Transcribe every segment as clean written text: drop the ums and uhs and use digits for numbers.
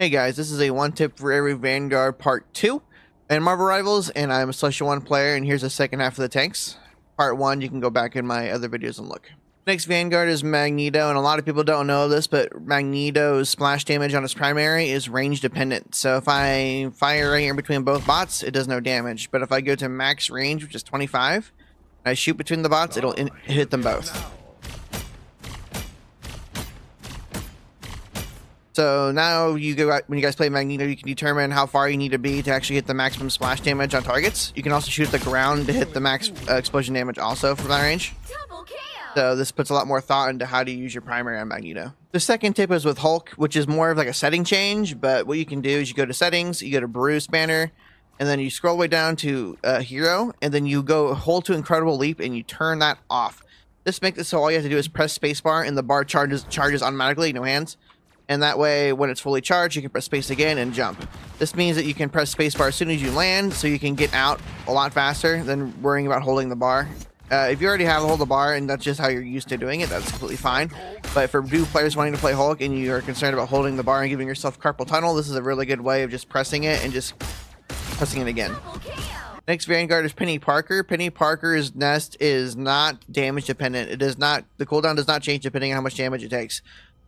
Hey guys, this is a one tip for every Vanguard part 2 and Marvel Rivals, and I'm a Celestial 1 player, and here's the second half of the tanks. Part 1, you can go back in my other videos and look. Next Vanguard is Magneto, and a lot of people don't know this, but Magneto's splash damage on his primary is range dependent. So if I fire right here in between both bots, it does no damage. But if I go to max range, which is 25, and I shoot between the bots, it'll hit them both. So now you go out, when you guys play Magneto, you can determine how far you need to be to actually hit the maximum splash damage on targets. You can also shoot at the ground to hit the max explosion damage also from that range. So this puts a lot more thought into how to use your primary on Magneto. The second tip is with Hulk, which is more of like a setting change, but what you can do is you go to settings, you go to Bruce banner, and then you scroll all the way down to hero, and then you go hold to incredible leap and you turn that off. This makes it so all you have to do is press spacebar and the bar charges automatically, no hands. And that way, when it's fully charged, you can press space again and jump. This means that you can press spacebar as soon as you land, so you can get out a lot faster than worrying about holding the bar. If you already have to hold the bar and that's just how you're used to doing it, that's completely fine. But for new players wanting to play Hulk and you are concerned about holding the bar and giving yourself carpal tunnel, this is a really good way of just pressing it and just pressing it again. Next Vanguard is Penny Parker. Penny Parker's nest is not damage dependent. It does not, the cooldown does not change depending on how much damage it takes.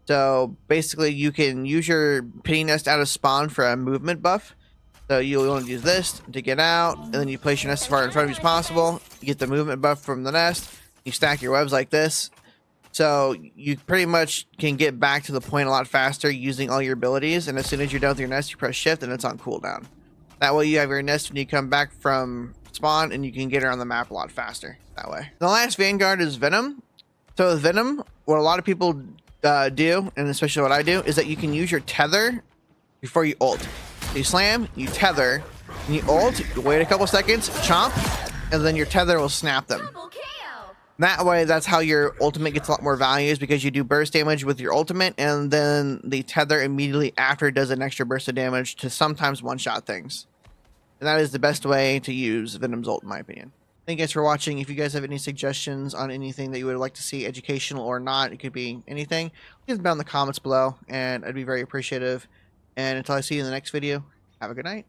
So basically you can use your Penny Nest out of spawn for a movement buff. So you'll want to use this to get out, and then you place your nest as far in front of you as possible. You get the movement buff from the nest. You stack your webs like this. So you pretty much can get back to the point a lot faster using all your abilities. And as soon as you're done with your nest, you press shift and it's on cooldown. That way you have your nest when you come back from spawn, and you can get around the map a lot faster that way. The last Vanguard is Venom. So with Venom, what a lot of people do, and especially what I do, is that you can use your tether before you ult. So you slam, you tether, and you ult, you wait a couple seconds, chomp, and then your tether will snap them. That way, that's how your ultimate gets a lot more values, because you do burst damage with your ultimate, and then the tether immediately after does an extra burst of damage to sometimes one-shot things. And that is the best way to use Venom's ult, in my opinion. Thank you guys for watching. If you guys have any suggestions on anything that you would like to see, educational or not, it could be anything, leave them down in the comments below, and I'd be very appreciative. And until I see you in the next video, have a good night.